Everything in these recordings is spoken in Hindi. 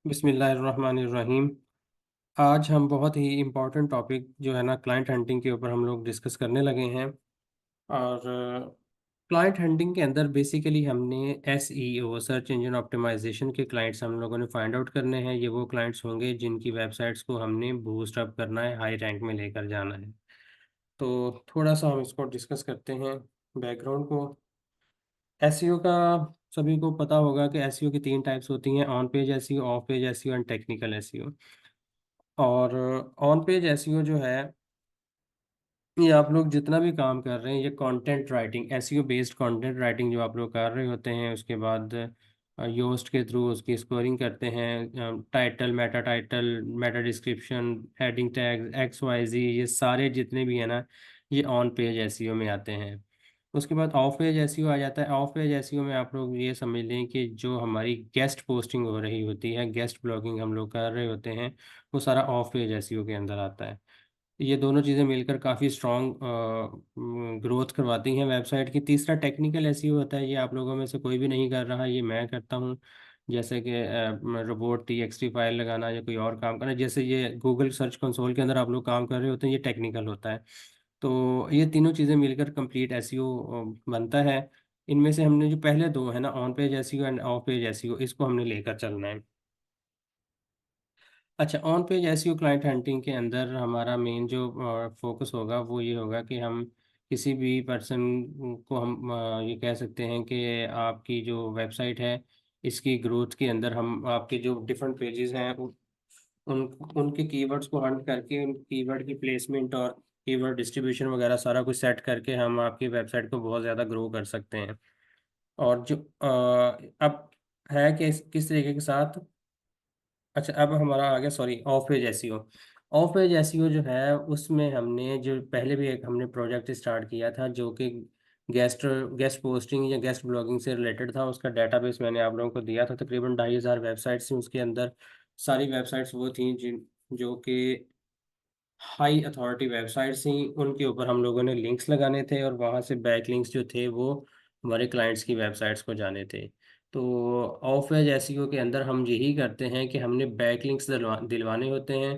बिस्मिल्लाहिर्रहमानिर्रहीम। आज हम बहुत ही इम्पोर्टेंट टॉपिक जो है ना क्लाइंट हंटिंग के ऊपर हम लोग डिस्कस करने लगे हैं। और क्लाइंट हंटिंग के अंदर बेसिकली हमने एसईओ सर्च इंजन ऑप्टिमाइजेशन के क्लाइंट्स हम लोगों ने फाइंड आउट करने हैं। ये वो क्लाइंट्स होंगे जिनकी वेबसाइट्स को हमने बूस्ट अप करना है, हाई रैंक में लेकर जाना है। तो थोड़ा सा हम इसको डिस्कस करते हैं बैकग्राउंड को। एसईओ का सभी को पता होगा कि एसईओ की तीन टाइप्स होती हैं: on page SEO, of page SEO and technical SEO. और ऑन पेज एसईओ जो है, ये आप लोग जितना भी काम कर रहे हैं, ये content writing, SEO based content writing जो आप लोग कर रहे होते हैं, उसके बाद योस्ट के थ्रू उसकी स्कोरिंग करते हैं। Title, meta description, heading tag, X Y Z, ये सारे जितने भी हैं ना, ये ऑन पेज एसईओ में आते हैं। उसके बाद ऑफ पेज एसईओ आ जाता है। ऑफ पेज एसईओ में आप लोग ये समझ लें कि जो हमारी गेस्ट पोस्टिंग हो रही होती है, गेस्ट ब्लॉगिंग हम लोग कर रहे होते हैं, वो सारा ऑफ पेज एसईओ के अंदर आता है। ये दोनों चीज़ें मिलकर काफ़ी स्ट्रॉन्ग ग्रोथ करवाती हैं वेबसाइट की। तीसरा टेक्निकल एसईओ होता है। ये आप लोगों में से कोई भी नहीं कर रहा, ये मैं करता हूँ। जैसे कि रोबोट टीएक्सटी फाइल लगाना या कोई और काम करना, जैसे ये गूगल सर्च कंसोल के अंदर आप लोग काम कर रहे होते हैं, ये टेक्निकल होता है। तो ये तीनों चीज़ें मिलकर कंप्लीट एसईओ बनता है। इनमें से हमने जो पहले दो है ना, on page SEO end of page SEO, इसको हमने लेकर चलना है। अच्छा, on page SEO client hunting के अंदर हमारा मेन जो फोकस होगा वो ये होगा कि हम किसी भी पर्सन को हम ये कह सकते हैं कि आपकी जो वेबसाइट है, इसकी ग्रोथ के अंदर हम आपके जो डिफरेंट पेजेस हैं उन उनके कीवर्ड्स को हंट करके, उन कीवर्ड की प्लेसमेंट और कीवर्ड डिस्ट्रीब्यूशन वगैरह सारा कुछ सेट करके हम आपकी वेबसाइट को बहुत ज़्यादा ग्रो कर सकते हैं। और जो अब है कि किस तरीके के साथ। अच्छा, अब हमारा आ गया, sorry, of page SEO. Of page SEO जो है, उसमें हमने जो पहले भी एक हमने प्रोजेक्ट स्टार्ट किया था जो कि गेस्ट गेस्ट पोस्टिंग या गेस्ट ब्लॉगिंग से रिलेटेड था। उसका डेटाबेस मैंने आप लोगों को दिया था, तकरीबन 2,500 वेबसाइट्स थी उसके अंदर। सारी वेबसाइट्स वो थी जिन जो कि हाई अथॉरिटी वेबसाइट्स थी। उनके ऊपर हम लोगों ने लिंक्स लगाने थे और वहाँ से बैक लिंक्स जो थे वो हमारे क्लाइंट्स की वेबसाइट्स को जाने थे। तो ऑफ पेज एसईओ के अंदर हम यही करते हैं कि हमने बैक लिंक्स दिलवाने होते हैं।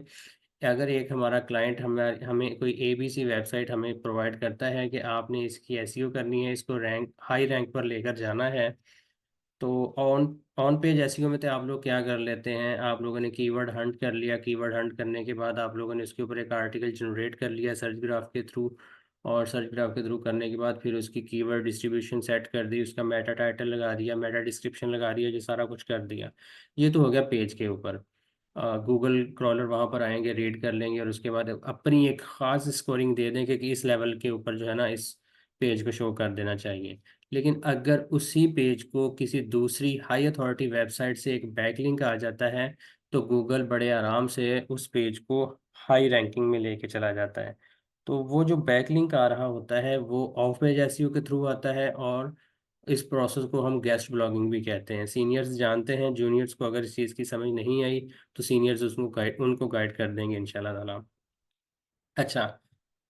अगर एक हमारा क्लाइंट हमें हमें कोई एबीसी वेबसाइट हमें प्रोवाइड करता है कि आपने इसकी एसईओ करनी है, इसको रैंक हाई रैंक पर लेकर जाना है, तो ऑन ऑन पेज एसईओ में तो आप लोग क्या कर लेते हैं, आप लोगों ने कीवर्ड हंट कर लिया। कीवर्ड हंट करने के बाद आप लोगों ने उसके ऊपर एक आर्टिकल जनरेट कर लिया सर्च ग्राफ के थ्रू। और सर्च ग्राफ के थ्रू करने के बाद फिर उसकी कीवर्ड डिस्ट्रीब्यूशन सेट कर दी, उसका मेटा टाइटल लगा दिया, मेटा डिस्क्रिप्शन लगा दिया, ये सारा कुछ कर दिया। ये तो हो गया पेज के ऊपर। गूगल क्रॉलर वहाँ पर आएंगे, रीड कर लेंगे और उसके बाद अपनी एक ख़ास स्कोरिंग दे देंगे कि इस लेवल के ऊपर जो है ना, इस पेज को शो कर देना चाहिए। लेकिन अगर उसी पेज को किसी दूसरी हाई अथॉरिटी वेबसाइट से एक बैकलिंक आ जाता है, तो गूगल बड़े आराम से उस पेज को हाई रैंकिंग में लेके चला जाता है। तो वो जो बैकलिंक आ रहा होता है वो ऑफ पेज एसईओ के थ्रू आता है। और इस प्रोसेस को हम गेस्ट ब्लॉगिंग भी कहते हैं। सीनियर्स जानते हैं, जूनियर्स को अगर इस चीज़ की समझ नहीं आई तो सीनियर्स उनको गाइड कर देंगे इंशाल्लाह ताला। अच्छा,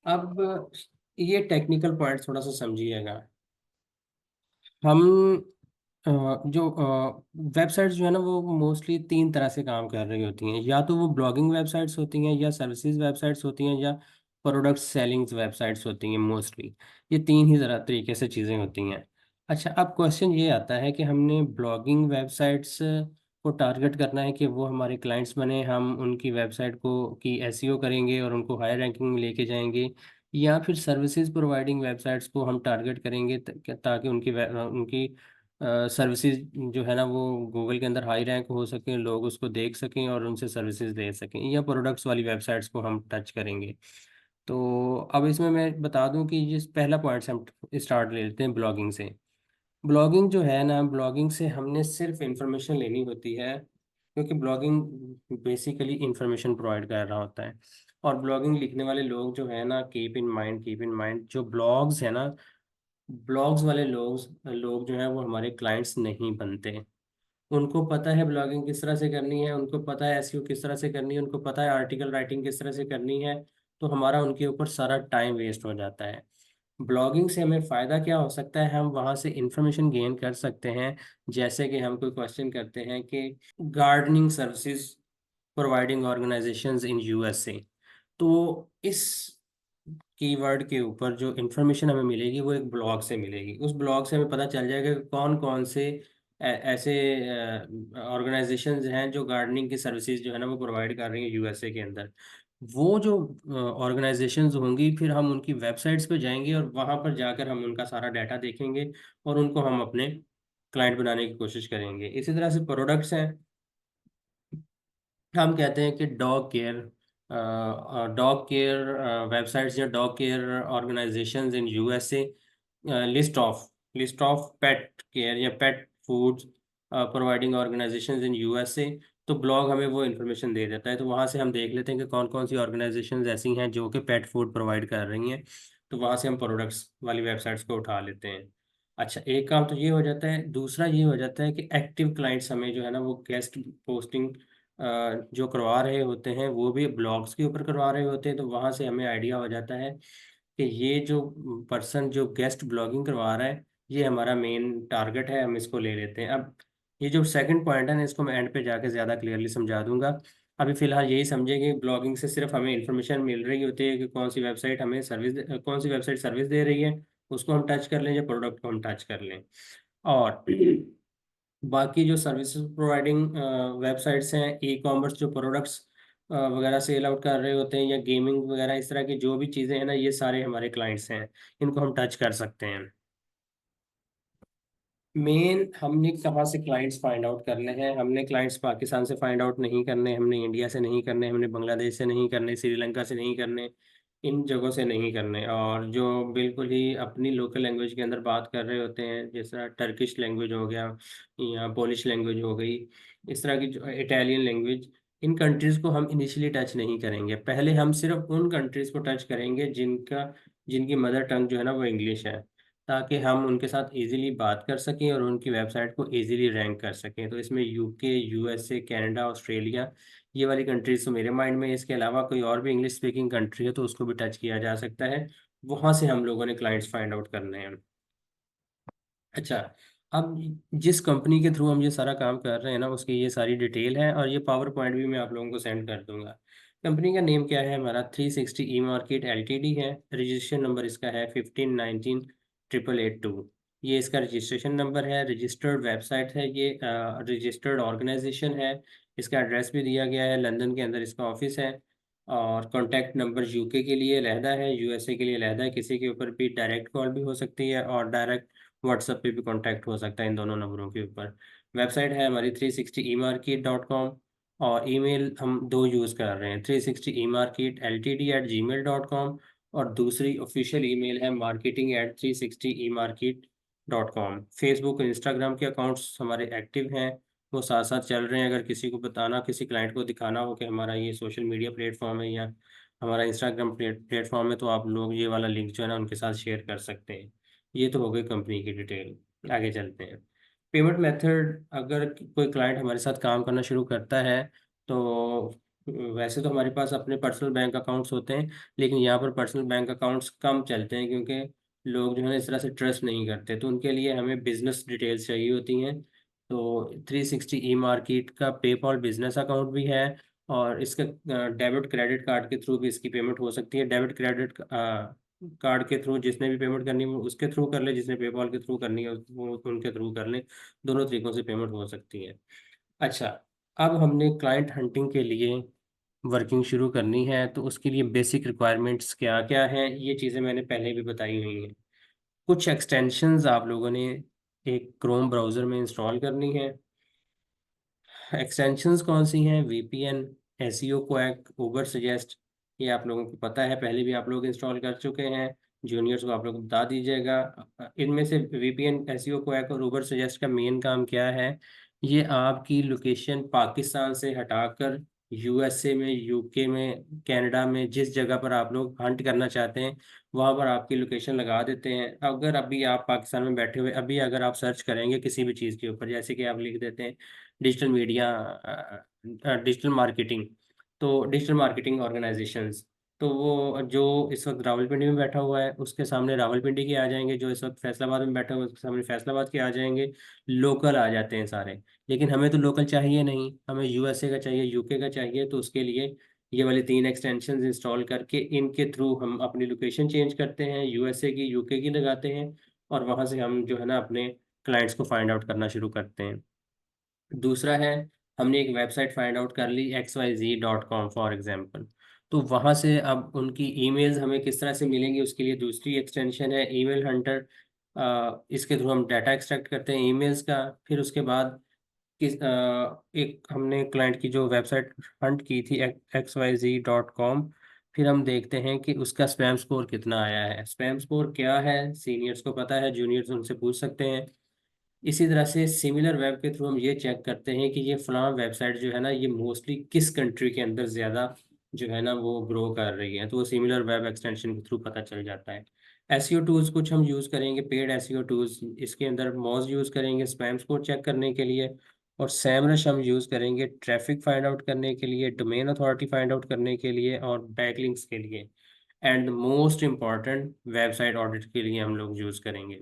अब ये टेक्निकल पॉइंट थोड़ा सा समझिएगा। हम जो वेबसाइट्स जो है ना, वो मोस्टली तीन तरह से काम कर रही होती हैं। या तो वो ब्लॉगिंग वेबसाइट्स होती हैं, या सर्विसेज वेबसाइट्स होती हैं, या प्रोडक्ट सेलिंग वेबसाइट्स होती हैं मोस्टली। ये तीन ही ज़रा तरीके से चीज़ें होती हैं। अच्छा, अब क्वेश्चन ये आता है कि हमने ब्लॉगिंग वेबसाइट्स को टारगेट करना है कि वो हमारे क्लाइंट्स बने, हम उनकी वेबसाइट को की एसईओ करेंगे और उनको हाई रैंकिंग में लेके जाएंगे, या फिर सर्विसेज प्रोवाइडिंग वेबसाइट्स को हम टारगेट करेंगे ताकि उनकी सर्विसेज जो है ना वो गूगल के अंदर हाई रैंक हो सकें, लोग उसको देख सकें और उनसे सर्विसेज ले सकें, या प्रोडक्ट्स वाली वेबसाइट्स को हम टच करेंगे। तो अब इसमें मैं बता दूं कि जिस पहला पॉइंट से हम स्टार्ट ले लेते हैं ब्लॉगिंग से। ब्लॉगिंग जो है ना, ब्लॉगिंग से हमने सिर्फ इंफॉर्मेशन लेनी होती है, क्योंकि ब्लॉगिंग बेसिकली इंफॉर्मेशन प्रोवाइड कर रहा होता है। और ब्लॉगिंग लिखने वाले लोग जो है ना, कीप इन माइंड जो ब्लॉग्स है ना, ब्लॉग्स वाले लोग लोग जो है वो हमारे क्लाइंट्स नहीं बनते। उनको पता है ब्लॉगिंग किस तरह से करनी है, उनको पता है एसईओ किस तरह से करनी है, उनको पता है आर्टिकल राइटिंग किस तरह से करनी है। तो हमारा उनके ऊपर सारा टाइम वेस्ट हो जाता है। ब्लॉगिंग से हमें फ़ायदा क्या हो सकता है, हम वहाँ से इंफॉर्मेशन गेन कर सकते हैं। जैसे कि हम कोई क्वेश्चन करते हैं कि gardening services providing organisations in USA, तो इस कीवर्ड के ऊपर जो इन्फॉर्मेशन हमें मिलेगी वो एक ब्लॉग से मिलेगी। उस ब्लॉग से हमें पता चल जाएगा कि कौन कौन से ऐसे ऑर्गेनाइजेशंस हैं जो गार्डनिंग की सर्विसेज जो है ना वो प्रोवाइड कर रही हैं यूएसए के अंदर। वो जो ऑर्गेनाइजेशंस होंगी, फिर हम उनकी वेबसाइट्स पे जाएंगे और वहाँ पर जाकर हम उनका सारा डाटा देखेंगे और उनको हम अपने क्लाइंट बनाने की कोशिश करेंगे। इसी तरह से प्रोडक्ट्स हैं। हम कहते हैं कि डॉग केयर वेबसाइट्स या dog care organisations in USA list of pet care या pet foods providing organisations in USA. तो ब्लॉग हमें वो इन्फॉर्मेशन दे देता है, तो वहाँ से हम देख लेते हैं कि कौन कौन सी ऑर्गेनाइजेशंस ऐसी हैं जो कि पेट फूड प्रोवाइड कर रही हैं। तो वहाँ से हम प्रोडक्ट्स वाली वेबसाइट्स को उठा लेते हैं। अच्छा, एक काम तो ये हो जाता है। दूसरा ये हो जाता है कि एक्टिव क्लाइंट्स हमें जो है ना वो गेस्ट पोस्टिंग जो करवा रहे होते हैं वो भी ब्लॉग्स के ऊपर करवा रहे होते हैं। तो वहाँ से हमें आइडिया हो जाता है कि ये जो पर्सन जो गेस्ट ब्लॉगिंग करवा रहा है ये हमारा मेन टारगेट है, हम इसको ले लेते हैं। अब ये जो सेकंड पॉइंट है ना, इसको मैं एंड पे जाके ज़्यादा क्लियरली समझा दूंगा। अभी फिलहाल यही समझे कि ब्लॉगिंग से सिर्फ हमें इंफॉर्मेशन मिल रही होती है कि कौन सी वेबसाइट सर्विस दे रही है, उसको हम टच कर लें या प्रोडक्ट को हम टच कर लें। और बाकी जो सर्विसेज प्रोवाइडिंग वेबसाइट्स हैं, ई कॉमर्स जो प्रोडक्ट्स वगैरह सेल आउट कर रहे होते हैं या गेमिंग वगैरह इस तरह की जो भी चीज़ें हैं ना, ये सारे हमारे क्लाइंट्स हैं, इनको हम टच कर सकते हैं। मेन हमने कहाँ से क्लाइंट्स फाइंड आउट करने हैं, हमने क्लाइंट्स पाकिस्तान से फाइंड आउट नहीं करने, हमने इंडिया से नहीं करने, हमने बांग्लादेश से नहीं करने, श्रीलंका से नहीं करने, इन जगहों से नहीं करने। और जो बिल्कुल ही अपनी लोकल लैंग्वेज के अंदर बात कर रहे होते हैं, जैसा टर्किश लैंग्वेज हो गया या पोलिश लैंग्वेज हो गई, इस तरह की जो इटालियन लैंग्वेज, इन कंट्रीज़ को हम इनिशियली टच नहीं करेंगे। पहले हम सिर्फ उन कंट्रीज़ को टच करेंगे जिनकी मदर टंग जो है ना वो इंग्लिश है, ताकि हम उनके साथ इजीली बात कर सकें और उनकी वेबसाइट को इजीली रैंक कर सकें। तो इसमें यूके, यूएसए, कनाडा, ऑस्ट्रेलिया, ये वाली कंट्रीज तो मेरे माइंड में है। इसके अलावा कोई और भी इंग्लिश स्पीकिंग कंट्री है तो उसको भी टच किया जा सकता है। वहाँ से हम लोगों ने क्लाइंट्स फाइंड आउट करने हैं। अच्छा, अब जिस कंपनी के थ्रू हम ये सारा काम कर रहे हैं ना, उसकी ये सारी डिटेल है और ये पावर पॉइंट भी मैं आप लोगों को सेंड कर दूंगा। कंपनी का नेम क्या है, हमारा 360 ई मार्केट एलटीडी है। रजिस्ट्रेशन नंबर इसका है 1599882। ये इसका रजिस्ट्रेशन नंबर है। रजिस्टर्ड वेबसाइट है ये, रजिस्टर्ड ऑर्गेनाइजेशन है। इसका एड्रेस भी दिया गया है, लंदन के अंदर इसका ऑफिस है। और कॉन्टैक्ट नंबर यूके के लिए अलहदा है, यूएसए के लिए अलहदा है। किसी के ऊपर भी डायरेक्ट कॉल भी हो सकती है और डायरेक्ट व्हाट्सएप पे भी कांटेक्ट हो सकता है इन दोनों नंबरों के ऊपर। वेबसाइट है हमारी 360emarket.com। और ईमेल हम दो यूज़ कर रहे हैं, 360emarketltd@gmail.com, और दूसरी ऑफिशियल ईमेल है marketing@360emarket.com। फेसबुक और इंस्टाग्राम के अकाउंट्स हमारे एक्टिव हैं, वो साथ साथ चल रहे हैं। अगर किसी को बताना, किसी क्लाइंट को दिखाना हो कि हमारा ये सोशल मीडिया प्लेटफॉर्म है या हमारा इंस्टाग्राम प्लेटफॉर्म है, तो आप लोग ये वाला लिंक जो है ना उनके साथ शेयर कर सकते हैं। ये तो हो गई कंपनी की डिटेल। आगे चलते हैं। पेमेंट मेथड, अगर कोई क्लाइंट हमारे साथ काम करना शुरू करता है तो वैसे तो हमारे पास अपने पर्सनल बैंक अकाउंट्स होते हैं, लेकिन यहाँ पर पर्सनल बैंक अकाउंट्स कम चलते हैं क्योंकि लोग जो है ना इस तरह से ट्रस्ट नहीं करते। तो उनके लिए हमें बिजनेस डिटेल्स चाहिए होती हैं। तो 360 ई मार्केट का पेपॉल बिजनेस अकाउंट भी है, और इसका डेबिट क्रेडिट कार्ड के थ्रू भी इसकी पेमेंट हो सकती है। डेबिट क्रेडिट कार्ड के थ्रू जिसने भी पेमेंट करनी है वो उसके थ्रू कर ले, जिसने पेपॉल के थ्रू करनी है वो उनके थ्रू कर ले। दोनों तरीकों से पेमेंट हो सकती है। अच्छा, अब हमने क्लाइंट हंटिंग के लिए वर्किंग शुरू करनी है, तो उसके लिए बेसिक रिक्वायरमेंट्स क्या क्या हैं, ये चीज़ें मैंने पहले भी बताई हुई हैं। कुछ एक्सटेंशंस आप लोगों ने एक क्रोम ब्राउज़र में इंस्टॉल करनी है। एक्सटेंशंस कौन सी हैं, वीपीएन, एसईओ क्वैक, उबर सजेस्ट, ये आप लोगों को पता है, पहले भी आप लोग इंस्टॉल कर चुके हैं। जूनियर्स को आप लोग बता दीजिएगा। इनमें से वीपीएन, एसईओ क्वैक और उबर सजेस्ट का मेन काम क्या है, ये आपकी लोकेशन पाकिस्तान से हटाकर यूएसए में, यूके में, कनाडा में, जिस जगह पर आप लोग हंट करना चाहते हैं वहाँ पर आपकी लोकेशन लगा देते हैं। अगर अभी आप पाकिस्तान में बैठे हुए अभी अगर आप सर्च करेंगे किसी भी चीज़ के ऊपर, जैसे कि आप लिख देते हैं डिजिटल मीडिया, डिजिटल मार्केटिंग, तो डिजिटल मार्केटिंग ऑर्गेनाइजेशंस, तो वो जो इस वक्त रावलपिंडी में बैठा हुआ है उसके सामने रावलपिंडी के आ जाएंगे, जो इस वक्त फैसलाबाद में बैठा हुआ है उसके सामने फैसलाबाद के आ जाएंगे। लोकल आ जाते हैं सारे। लेकिन हमें तो लोकल चाहिए नहीं, हमें यूएसए का चाहिए, यूके का चाहिए। तो उसके लिए ये वाली 3 एक्सटेंशन इंस्टॉल करके इनके थ्रू हम अपनी लोकेशन चेंज करते हैं, यूएसए की, यूके की लगाते हैं। और वहां से हम जो है ना अपने क्लाइंट्स को फाइंड आउट करना शुरू करते हैं। दूसरा है, हमने एक वेबसाइट फाइंड आउट कर ली xyz.com फॉर एग्जांपल। तो वहां से अब उनकी ईमेल्स हमें किस तरह से मिलेंगी, उसके लिए दूसरी एक्सटेंशन है ईमेल हंटर। इसके थ्रू हम डाटा एक्सट्रैक्ट करते हैं ईमेल्स का। फिर उसके बाद एक हमने क्लाइंट की जो वेबसाइट हंट की थी xyz.com, फिर हम देखते हैं कि उसका स्पैम स्कोर कितना आया है। स्पैम स्कोर क्या है सीनियर्स को पता है, जूनियर्स उनसे पूछ सकते हैं। इसी तरह से सिमिलर वेब के थ्रू हम ये चेक करते हैं कि ये फलां वेबसाइट जो है ना ये मोस्टली किस कंट्री के अंदर ज़्यादा जो है ना वो ग्रो कर रही है। तो वो सिमिलर वेब एक्सटेंशन के थ्रू पता चल जाता है। एसईओ टूल्स कुछ हम यूज़ करेंगे, पेड एसईओ टूल्स। इसके अंदर मोज यूज़ करेंगे स्पैम स्कोर चेक करने के लिए। और सैमरश हम यूज़ करेंगे ट्रैफिक फाइंड आउट करने के लिए, डोमेन अथॉरिटी फाइंड आउट करने के लिए, और बैकलिंक्स के लिए। And most important, website audit के लिए हम लोग यूज़ करेंगे।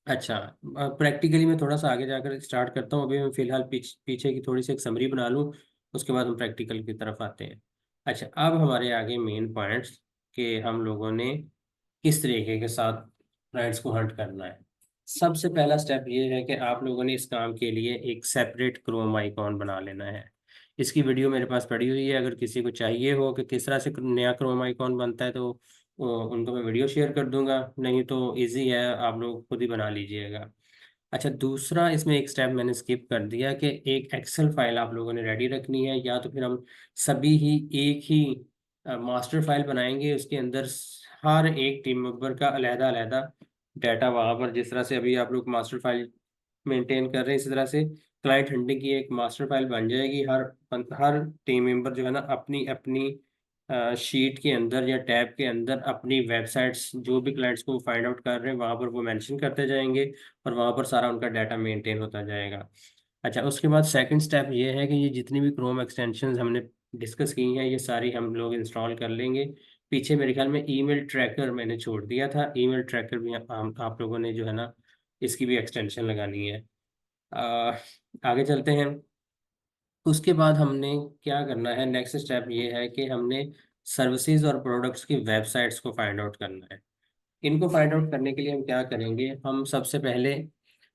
अच्छा, प्रैक्टिकली मैं थोड़ा सा आगे जाकर स्टार्ट करता हूँ। अभी मैं फिलहाल पीछे की थोड़ी सी एक समरी बना लूँ, उसके बाद हम प्रैक्टिकल की तरफ आते हैं। अच्छा, अब हमारे आगे मेन पॉइंट्स कि हम लोगों ने किस तरीके के साथ क्लाइंट्स को हंट करना है। सबसे पहला स्टेप ये है कि आप लोगों ने इस काम के लिए एक सेपरेट क्रोम आइकॉन बना लेना है। इसकी वीडियो मेरे पास पड़ी हुई है, अगर किसी को चाहिए हो कि किस तरह से नया क्रोम आइकॉन बनता है तो उनको मैं वीडियो शेयर कर दूंगा। नहीं तो इजी है, आप लोग खुद ही बना लीजिएगा। अच्छा, दूसरा इसमें एक स्टेप मैंने स्किप कर दिया कि एक एक्सेल फाइल आप लोगों ने रेडी रखनी है, या तो फिर हम सभी ही एक ही मास्टर फाइल बनाएंगे। उसके अंदर हर एक टीम मेंबर का अलहदा अलहदा डाटा, वहाँ पर जिस तरह से अभी आप लोग मास्टर फाइल मेंटेन कर रहे हैं इसी तरह से क्लाइंट हंटिंग की एक मास्टर फाइल बन जाएगी। हर टीम मेंबर जो है ना अपनी अपनी शीट के अंदर या टैब के अंदर अपनी वेबसाइट्स जो भी क्लाइंट्स को फाइंड आउट कर रहे हैं वहाँ पर वो मेंशन करते जाएंगे, और वहाँ पर सारा उनका डाटा मेंटेन होता जाएगा। अच्छा, उसके बाद सेकंड स्टेप ये है कि ये जितनी भी क्रोम एक्सटेंशंस हमने डिस्कस की हैं ये सारी हम लोग इंस्टॉल कर लेंगे। पीछे मेरे ख्याल में ईमेल ट्रैकर मैंने छोड़ दिया था, ईमेल ट्रैकर भी आप लोगों ने जो है ना इसकी भी एक्सटेंशन लगानी है। आ, आगे चलते हैं। उसके बाद हमने क्या करना है, नेक्स्ट स्टेप ये है कि हमने सर्विसेज और प्रोडक्ट्स की वेबसाइट्स को फाइंड आउट करना है। इनको फाइंड आउट करने के लिए हम क्या करेंगे, हम सबसे पहले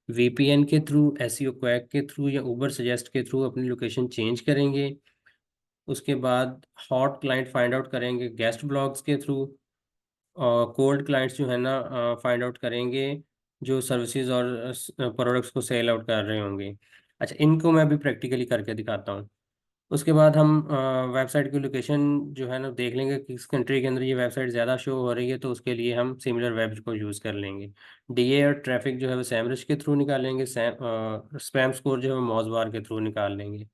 वीपीएन के थ्रू, एसईओ क्वैक के थ्रू या उबर सजेस्ट के थ्रू अपनी लोकेशन चेंज करेंगे। उसके बाद हॉट क्लाइंट फाइंड आउट करेंगे गेस्ट ब्लॉग्स के थ्रू। और कोल्ड क्लाइंट्स जो है ना फाइंड आउट करेंगे जो सर्विसेज और प्रोडक्ट्स को सेल आउट कर रहे होंगे। अच्छा, इनको मैं अभी प्रैक्टिकली करके दिखाता हूँ। उसके बाद हम वेबसाइट की लोकेशन जो है ना देख लेंगे कि किस कंट्री के अंदर ये वेबसाइट ज़्यादा शो हो रही है, तो उसके लिए हम सिमिलर वेब को यूज़ कर लेंगे। डीए और ट्रैफिक जो है वो सैमरिश के थ्रू निकालेंगे, स्पैम स्कोर जो है वो मौजबार के थ्रू निकाल लेंगे।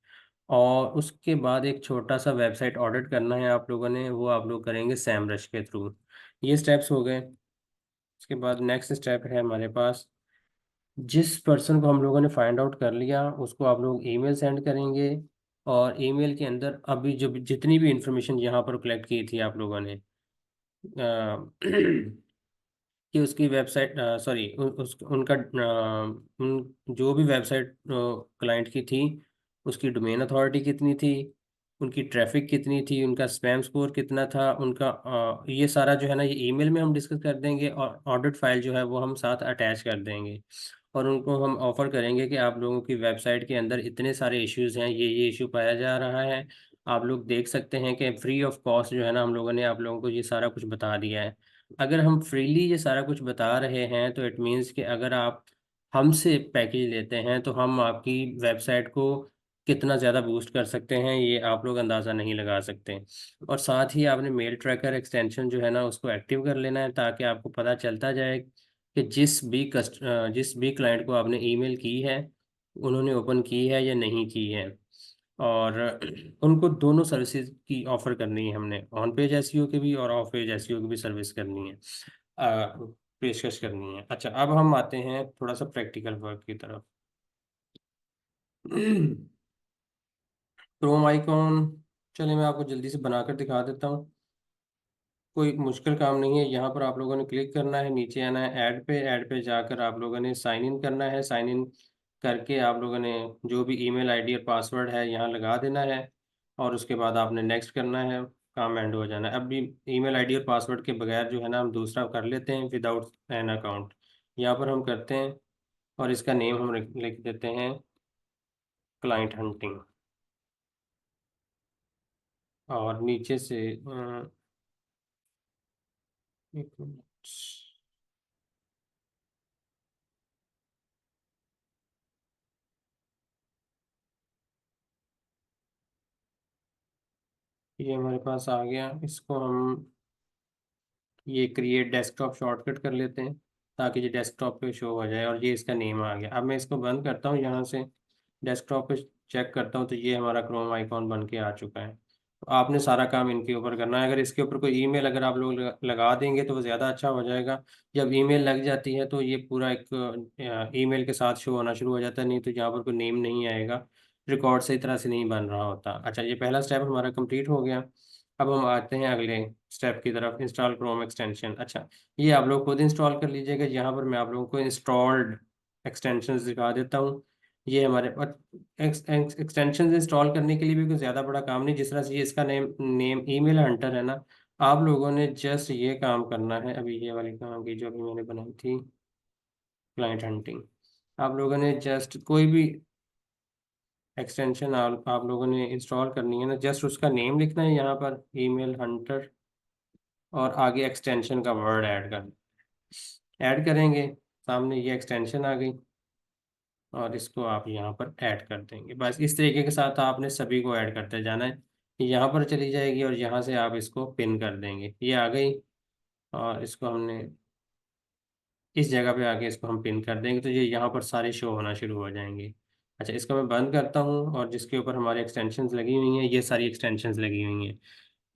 और उसके बाद एक छोटा सा वेबसाइट ऑडिट करना है आप लोगों ने, वो आप लोग करेंगे सैमरश के थ्रू। ये स्टेप्स हो गए। उसके बाद नेक्स्ट स्टेप है हमारे पास, जिस पर्सन को हम लोगों ने फाइंड आउट कर लिया उसको आप लोग ईमेल सेंड करेंगे। और ईमेल के अंदर अभी जो जितनी भी इंफॉर्मेशन यहाँ पर कलेक्ट की थी आप लोगों ने कि उसकी वेबसाइट, सॉरी उस उनका उन जो भी वेबसाइट क्लाइंट की थी उसकी डोमेन अथॉरिटी कितनी थी, उनकी ट्रैफिक कितनी थी, उनका स्पैम स्कोर कितना था, उनका ये सारा जो है ना ये ईमेल में हम डिस्कस कर देंगे, और ऑडिट फाइल जो है वो हम साथ अटैच कर देंगे। और उनको हम ऑफर करेंगे कि आप लोगों की वेबसाइट के अंदर इतने सारे इश्यूज हैं, ये इशू पाया जा रहा है। आप लोग देख सकते हैं कि फ्री ऑफ कॉस्ट जो है ना हम लोगों ने आप लोगों को ये सारा कुछ बता दिया है। अगर हम फ्रीली ये सारा कुछ बता रहे हैं तो इट मीन्स कि अगर आप हमसे पैकेज लेते हैं तो हम आपकी वेबसाइट को कितना ज़्यादा बूस्ट कर सकते हैं ये आप लोग अंदाज़ा नहीं लगा सकते। और साथ ही आपने मेल ट्रैकर एक्सटेंशन जो है ना उसको एक्टिव कर लेना है, ताकि आपको पता चलता जाए कि जिस भी क्लाइंट को आपने ईमेल की है उन्होंने ओपन की है या नहीं की है। और उनको दोनों सर्विसेज की ऑफर करनी है, हमने ऑन पेज एसईओ की भी और ऑफ पेज एसईओ की भी सर्विस करनी है, पेशकश करनी है। अच्छा, अब हम आते हैं थोड़ा सा प्रैक्टिकल वर्क की तरफ। क्रोम आइकॉन चलिए मैं आपको जल्दी से बनाकर दिखा देता हूँ। कोई मुश्किल काम नहीं है। यहाँ पर आप लोगों ने क्लिक करना है, नीचे आना है ऐड पे जाकर आप लोगों ने साइन इन करना है। साइन इन करके आप लोगों ने जो भी ईमेल आईडी और पासवर्ड है यहाँ लगा देना है, और उसके बाद आपने नेक्स्ट करना है। काम एंड हो जाना है। अब भी ईमेल आईडी और पासवर्ड के बगैर जो है ना हम दूसरा कर लेते हैं, विदाउट एन अकाउंट। यहाँ पर हम करते हैं और इसका नेम हम लिख देते हैं क्लाइंट हंटिंग। और नीचे से एक मिनट, ये हमारे पास आ गया। इसको हम ये क्रिएट डेस्कटॉप शॉर्टकट कर लेते हैं ताकि ये डेस्कटॉप पे शो हो जाए, और ये इसका नेम आ गया। अब मैं इसको बंद करता हूँ यहाँ से, डेस्कटॉप पे चेक करता हूँ तो ये हमारा क्रोम आइकॉन बन के आ चुका है। तो आपने सारा काम इनके ऊपर करना है। अगर इसके ऊपर कोई ईमेल अगर आप लोग लगा देंगे तो वो ज़्यादा अच्छा हो जाएगा। जब ईमेल लग जाती है तो ये पूरा एक ईमेल के साथ शो होना शुरू हो जाता है, नहीं तो यहाँ पर कोई नेम नहीं आएगा, रिकॉर्ड सही तरह से नहीं बन रहा होता। अच्छा, ये पहला स्टेप हमारा कंप्लीट हो गया। अब हम आते हैं अगले स्टेप की तरफ, इंस्टॉल क्रोम एक्सटेंशन। अच्छा, ये आप लोग खुद इंस्टॉल कर लीजिएगा। यहाँ पर मैं आप लोगों को इंस्टॉल्ड एक्सटेंशन दिखा देता हूँ। ये हमारे पास एक्सटेंशन इंस्टॉल करने के लिए भी कोई ज़्यादा बड़ा काम नहीं। जिस तरह से ये इसका नेम नेम ईमेल हंटर है ना, आप लोगों ने जस्ट ये काम करना है। अभी ये वाली काम की जो अभी मैंने बनाई थी, क्लाइंट हंटिंग, आप लोगों ने जस्ट कोई भी एक्सटेंशन आप लोगों ने इंस्टॉल करनी है ना, जस्ट उसका नेम लिखना है यहाँ पर, ईमेल हंटर, और आगे एक्सटेंशन का वर्ड ऐड कर ऐड करेंगे। सामने ये एक्सटेंशन आ गई और इसको आप यहाँ पर ऐड कर देंगे। बस इस तरीके के साथ आपने सभी को ऐड करते जाना है। यहाँ पर चली जाएगी और यहाँ से आप इसको पिन कर देंगे। ये आ गई, और इसको हमने इस जगह पे आके इसको हम पिन कर देंगे तो ये यहाँ पर सारे शो होना शुरू हो जाएंगे। अच्छा, इसको मैं बंद करता हूँ, और जिसके ऊपर हमारी एक्सटेंशंस लगी हुई हैं, ये सारी एक्सटेंशंस लगी हुई हैं।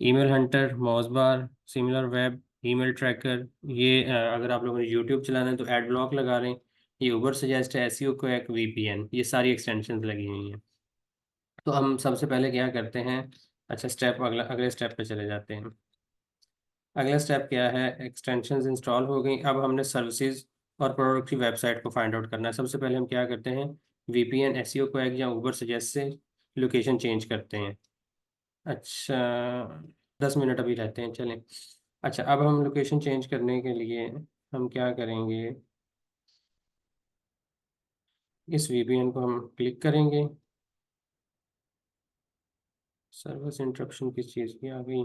ईमेल हंटर, मॉस बार, सिमिलर वेब, ईमेल ट्रैकर, ये अगर आप लोगों ने यूट्यूब चलाना है तो एड ब्लॉक लगा लें। ये उबर सजेस्ट है, एसईओ को एक वीपीएन, ये सारी एक्सटेंशंस लगी हुई हैं। तो हम सबसे पहले क्या करते हैं, अच्छा स्टेप अगले स्टेप पे चले जाते हैं। अगला स्टेप क्या है, एक्सटेंशंस इंस्टॉल हो गई। अब हमने सर्विसेज और प्रोडक्ट की वेबसाइट को फाइंड आउट करना है। सबसे पहले हम क्या करते हैं, वीपीएन, एसईओ को एक या उबर सजेस्ट से लोकेशन चेंज करते हैं। अच्छा, 10 मिनट अभी रहते हैं, चलें। अच्छा, अब हम लोकेशन चेंज करने के लिए हम क्या करेंगे, इस वीपीएन को हम क्लिक करेंगे। सर्विस इंटरप्शन किस चीज़ की आ गई,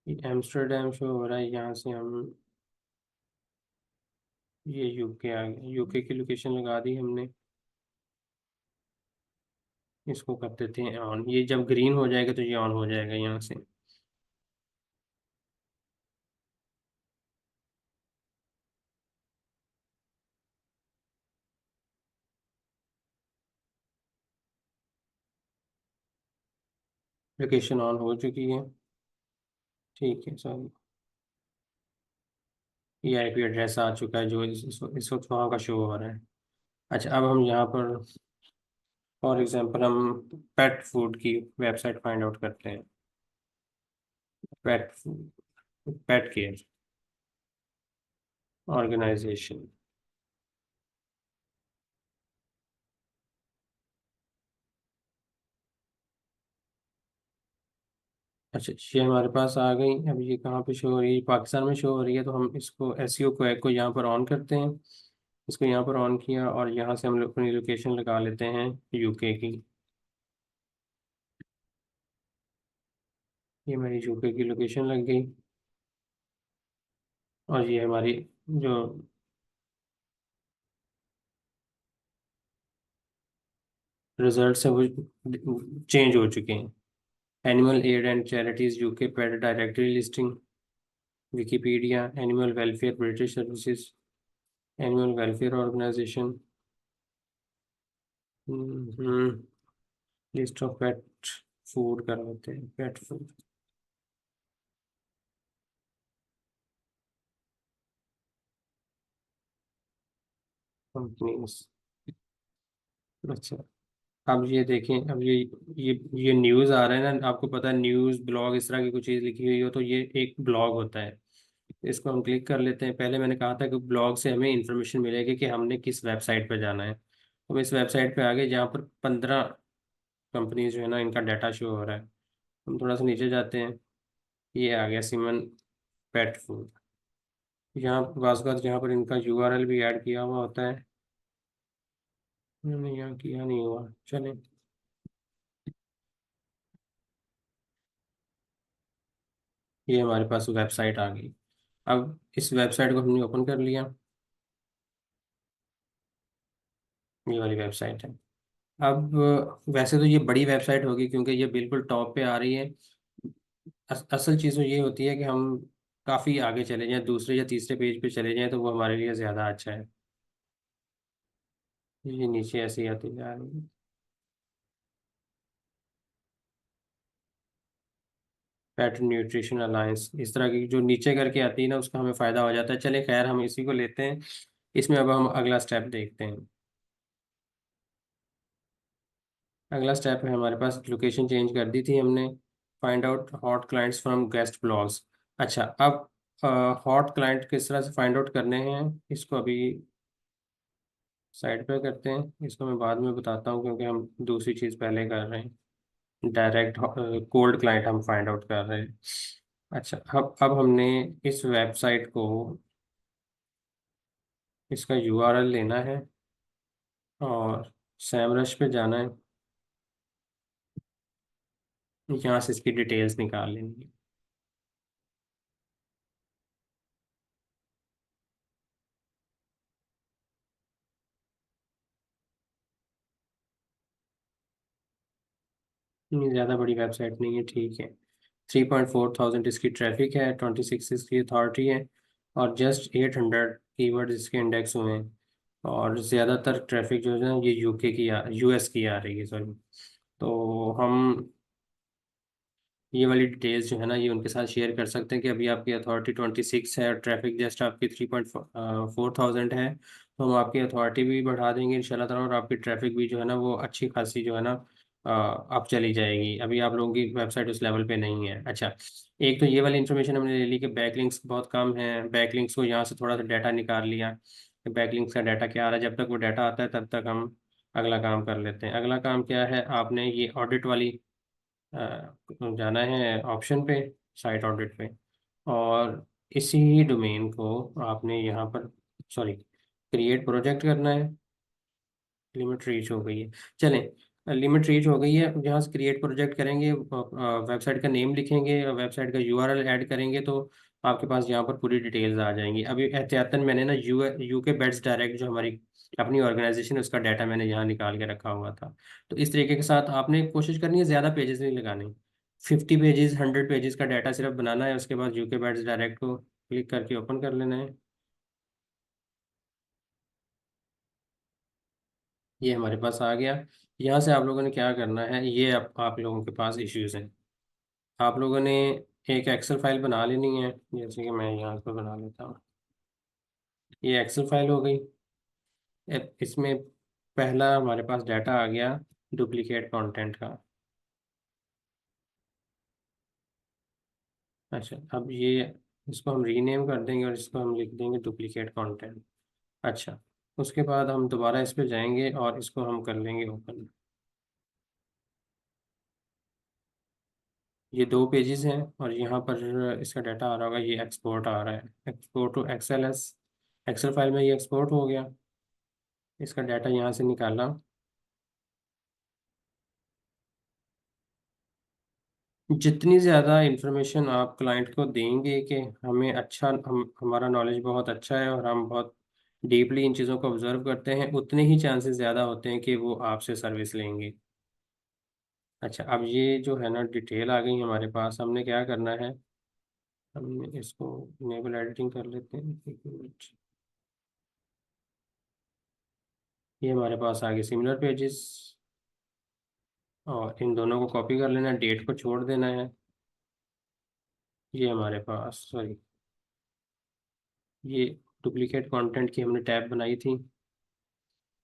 ये एम्स्टर्डम शो हो रहा है। यहाँ से हम ये यूके आ गया, यूके की लोकेशन लगा दी हमने। इसको कर देते हैं ऑन। ये जब ग्रीन हो जाएगा तो ये ऑन हो जाएगा यहाँ से। लोकेशन ऑन हो चुकी है, ठीक है सॉरी। ये आईपी एड्रेस आ चुका है जो इस वक्त वहाँ का शो हो रहा है। अच्छा, अब हम यहाँ पर फॉर एग्जांपल हम पेट फूड की वेबसाइट फाइंड आउट करते हैं। पेट पेट केयर ऑर्गेनाइजेशन। अच्छा, ये हमारे पास आ गई। अब ये कहाँ पे शो हो रही है, पाकिस्तान में शो हो रही है। तो हम इसको एसईओ को एक को यहाँ पर ऑन करते हैं। इसको यहाँ पर ऑन किया और यहाँ से हम लोग अपनी लोकेशन लगा लेते हैं यूके की। ये हमारी यूके की लोकेशन लग गई, और ये हमारी जो रिजल्ट्स हैं वो चेंज हो चुके हैं। Animal aid and charities UK, pet directory listing, Wikipedia, animal welfare British services, animal welfare organisation, list of pet food कर लेते हैं, पेट फूड कंपनीज। अच्छा, अब ये देखें, अब ये न्यूज़ आ रहा है ना, आपको पता है न्यूज़ ब्लॉग इस तरह की कुछ चीज़ लिखी हुई हो तो ये एक ब्लॉग होता है। इसको हम क्लिक कर लेते हैं। पहले मैंने कहा था कि ब्लॉग से हमें इंफॉर्मेशन मिलेगी कि हमने किस वेबसाइट पर जाना है। हम इस वेबसाइट पे आ गए जहाँ पर 15 कंपनीज जो है ना इनका डाटा शो हो रहा है। हम थोड़ा सा नीचे जाते हैं, ये आ गया सिमन पेट फूड। यहाँ बाज़ जहाँ पर इनका यूआरएल भी ऐड किया हुआ होता है। नहीं, यहाँ किया नहीं हुआ, चलें। ये हमारे पास वेबसाइट आ गई। अब इस वेबसाइट को हमने ओपन कर लिया। ये वाली वेबसाइट है। अब वैसे तो ये बड़ी वेबसाइट होगी क्योंकि ये बिल्कुल टॉप पे आ रही है। असल चीज़ तो ये होती है कि हम काफ़ी आगे चले जाएं, दूसरे या तीसरे पेज पे चले जाएं तो वो हमारे लिए ज़्यादा अच्छा है। ये नीचे ऐसे ही आती जा रही है। पेट न्यूट्रिशन अलायंस इस तरह की जो नीचे करके आती है ना, उसका हमें फ़ायदा हो जाता है। चले खैर, हम इसी को लेते हैं। इसमें अब हम अगला स्टेप देखते हैं। अगला स्टेप है हमारे पास, लोकेशन चेंज कर दी थी हमने। Find out hot clients from guest blogs. अच्छा, अब हॉट क्लाइंट किस तरह से फाइंड आउट करने हैं, इसको अभी साइड पे करते हैं। इसको मैं बाद में बताता हूँ क्योंकि हम दूसरी चीज़ पहले कर रहे हैं। डायरेक्ट कोल्ड क्लाइंट हम फाइंड आउट कर रहे हैं। अच्छा, अब हमने इस वेबसाइट को, इसका यूआरएल लेना है और सैमरश पे जाना है। यहाँ से इसकी डिटेल्स निकाल लेंगे। नहीं, ज़्यादा बड़ी वेबसाइट नहीं है, ठीक है। 3.4 थाउजेंड इसकी ट्रैफिक है, 26 इसकी अथॉरिटी है, और जस्ट 800 कीवर्ड इसके इंडेक्स हुए हैं। और ज़्यादातर ट्रैफिक जो है ना ये यूके की यूएस की आ रही है, सॉरी। तो हम ये वाली डिटेल्स जो है ना ये उनके साथ शेयर कर सकते हैं कि अभी आपकी अथॉरिटी 26 है और ट्रैफिक जस्ट आपकी 3.4 थाउजेंड है। तो हम आपकी अथॉरिटी भी बढ़ा देंगे इंशाल्लाह ताला, और आपकी ट्रैफिक भी जो है ना वो अच्छी खासी जो है ना अब चली जाएगी। अभी आप लोगों की वेबसाइट उस लेवल पे नहीं है। अच्छा, एक तो ये वाली इन्फॉर्मेशन हमने ले ली कि बैकलिंक्स बहुत कम है। बैकलिंक्स को यहाँ से थोड़ा सा डाटा निकाल लिया कि बैकलिंक्स का डाटा क्या आ रहा है। जब तक वो डाटा आता है तब तक हम अगला काम कर लेते हैं। अगला काम क्या है, आपने ये ऑडिट वाली जाना है ऑप्शन पे, साइट ऑडिट पे, और इसी डोमेन को आपने यहाँ पर, सॉरी, क्रिएट प्रोजेक्ट करना है। लिमिट रीच हो गई है, चलें। लिमिट रीच हो गई है, यहाँ से क्रिएट प्रोजेक्ट करेंगे, वेबसाइट का नेम लिखेंगे, वेबसाइट का यूआरएल ऐड करेंगे तो आपके पास यहाँ पर पूरी डिटेल्स आ जाएंगी। अभी एहतियातन मैंने ना यूके बेट्स डायरेक्ट जो हमारी अपनी ऑर्गेनाइजेशन है उसका डाटा मैंने यहाँ निकाल के रखा हुआ था। तो इस तरीके के साथ आपने कोशिश करनी है ज़्यादा पेजेस नहीं लगाने। 50 पेजेस, 100 पेजेस का डाटा सिर्फ बनाना है। उसके बाद यूके बैट्स डायरेक्ट को क्लिक करके ओपन कर लेना है। ये हमारे पास आ गया। यहाँ से आप लोगों ने क्या करना है, ये आप लोगों के पास इश्यूज हैं। आप लोगों ने एक एक्सेल फाइल बना लेनी है, जैसे कि मैं यहाँ पर बना लेता हूँ। ये एक्सेल फाइल हो गई। इसमें पहला हमारे पास डाटा आ गया डुप्लीकेट कंटेंट का। अच्छा, अब ये इसको हम रीनेम कर देंगे और इसको हम लिख देंगे डुप्लीकेट कंटेंट। अच्छा, उसके बाद हम दोबारा इस पे जाएंगे और इसको हम कर लेंगे ओपन। ये दो पेजेस हैं और यहाँ पर इसका डाटा आ रहा होगा, ये एक्सपोर्ट आ रहा है, export to XL S. Excel file में ये एक्सपोर्ट हो गया। इसका डाटा यहाँ से निकाला। जितनी ज़्यादा इंफॉर्मेशन आप क्लाइंट को देंगे कि हमें अच्छा, हम हमारा नॉलेज बहुत अच्छा है और हम बहुत डीपली इन चीज़ों को ऑब्जर्व करते हैं, उतने ही चांसेस ज़्यादा होते हैं कि वो आपसे सर्विस लेंगे। अच्छा, अब ये जो है ना डिटेल आ गई हमारे पास, हमने क्या करना है, हमने इसको इनेबल एडिटिंग कर लेते हैं, एक मिनट। ये हमारे पास आ गए सिमिलर पेजेस और इन दोनों को कॉपी कर लेना है, डेट को छोड़ देना है। ये हमारे पास, सॉरी, ये डुप्लीकेट कंटेंट की हमने टैब बनाई थी।